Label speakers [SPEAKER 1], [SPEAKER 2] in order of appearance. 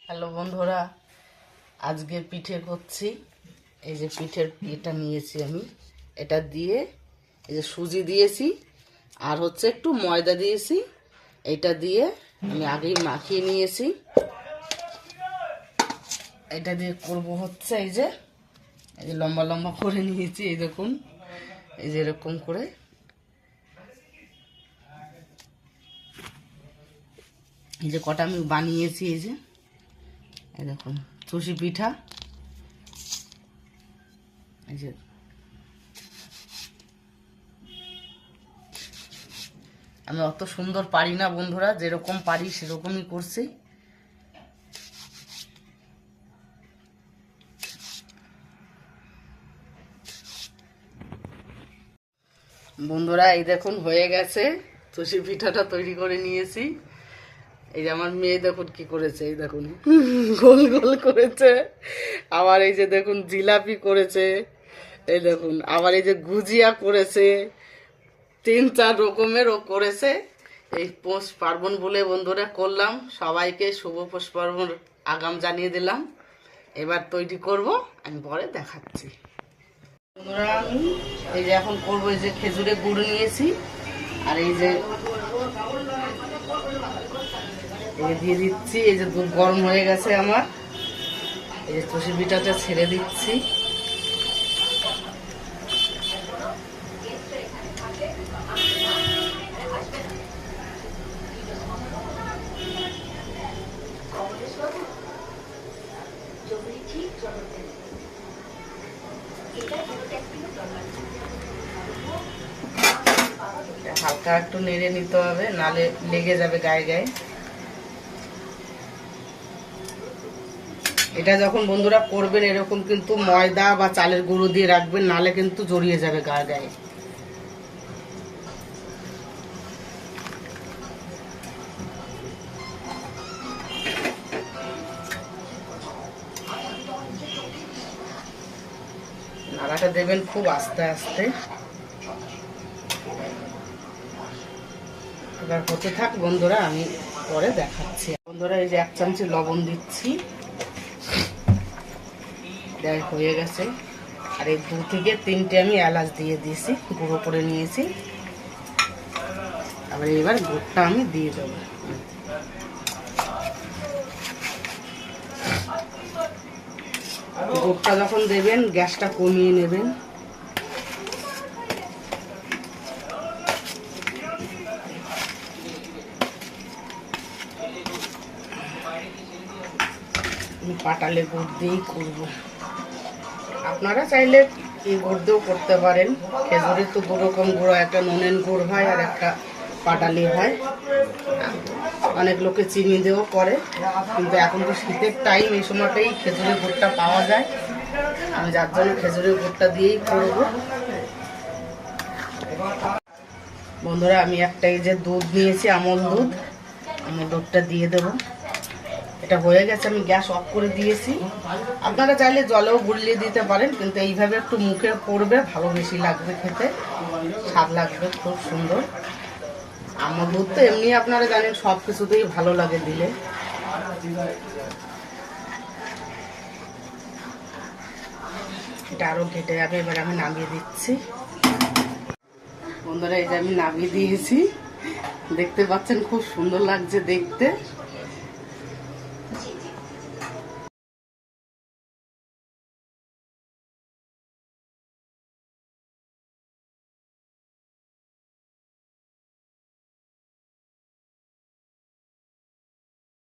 [SPEAKER 1] Hello বন্ধুরা, আজকে পিঠে করছি। এই যে পিঠের এটা নিয়েছি আমি, এটা দিয়ে এই যে সুজি দিয়েছি আর হচ্ছে একটু ময়দা দিয়েছি। এটা দিয়ে আমি আগেই মাখিয়ে নিয়েছি। এটা দিয়ে করব হচ্ছে এই যে লম্বা লম্বা করে নিয়েছি। এই দেখুন, এই যে এরকম করে এই যে কটা আমি বানিয়েছি। এই যে এই দেখুন চুষি পিঠা। এই যে আমি অত সুন্দর পারি না বন্ধুরা, যেরকম পারি সেরকমই করছি। বন্ধুরা এই দেখুন হয়ে গেছে, চুষি পিঠাটা তৈরি করে নিয়েছি। এই যে আমার মেয়ে দেখুন কি করেছে, এই দেখুন গোল গোল করেছে। আবার এই যে দেখুন জিলাপি করেছে, এই দেখুন আবার এই যে গুজিয়া করেছে। 3-4 রকমের ও করেছে। এই পৌষ পার্বণ বলে বন্ধুরা করলাম, সবাইকে শুভ পৌষ পার্বণ আগাম জানিয়ে দিলাম। এবার তৈরি করব, আমি পরে দেখাচ্ছি। বন্ধুরা আমি এই যে এখন করবো, এই যে খেজুরের গুড় নিয়েছি আর এই যে দিয়ে দিচ্ছি। এই যে দুধ গরম হয়ে গেছে আমার, এই যে চষি পিঠাটা ছেড়ে দিচ্ছি। হালকা একটু নেড়ে নিতে হবে, নালে লেগে যাবে গায়ে গায়ে। এটা যখন বন্ধুরা করবেন এরকম কিন্তু ময়দা বা চালের গুঁড়ো দিয়ে রাখবেন, নালে কিন্তু জড়িয়ে যাবে গায়ে গায়ে। নাড়াটা দেবেন খুব আস্তে আস্তে। এবার হতে থাক বন্ধুরা, আমি পরে দেখাচ্ছি। বন্ধুরা এই যে 1 চামচ লবণ দিচ্ছি, দেখ হয়ে গেছে। আর এই 2 থেকে 3টে আমি এলাচ দিয়ে দিয়েছি, গুঁড়ো করে নিয়েছি। আবার এবার গুড়টা আমি দিয়ে দেবো। গুড়টা যখন দেবেন গ্যাসটা কমিয়ে নেবেন। পাটালে গুড় দিয়েই করবো, আপনারা চাইলে এই গুড় দিয়েও করতে পারেন। খেজুরের তো 2 রকম গুঁড়ো, একটা নুনের গুড় হয় আর একটা পাটালি হয়। অনেক লোকে চিনি দিয়েও করে, কিন্তু এখন তো শীতের টাইম, এই সময়টাই খেজুরের গুড়টা পাওয়া যায়। আমি যার জন্য খেজুরের গুড়টা দিয়েই করবো। বন্ধুরা আমি একটা এই যে দুধ নিয়েছি, আমল দুধ, আমল দুধটা দিয়ে দেবো। এটা হয়ে গেছে, আমি গ্যাস অফ করে দিয়েছি। আপনারা চাইলে জলেও গুলিয়ে দিতে পারেন, কিন্তু এইভাবে একটু মুখে পড়বে, ভালো বেশি লাগবে খেতে, স্বাদ লাগবে খুব সুন্দর। আমল দুধ তো এমনি আপনারা জানেন সব কিছুতেই ভালো লাগে দিলে। এটা আরো ঘেটে যাবে। এবার আমি নামিয়ে দিচ্ছি। বন্ধুরা এই যে আমি নামিয়ে দিয়েছি, দেখতে পাচ্ছেন খুব সুন্দর লাগছে দেখতে।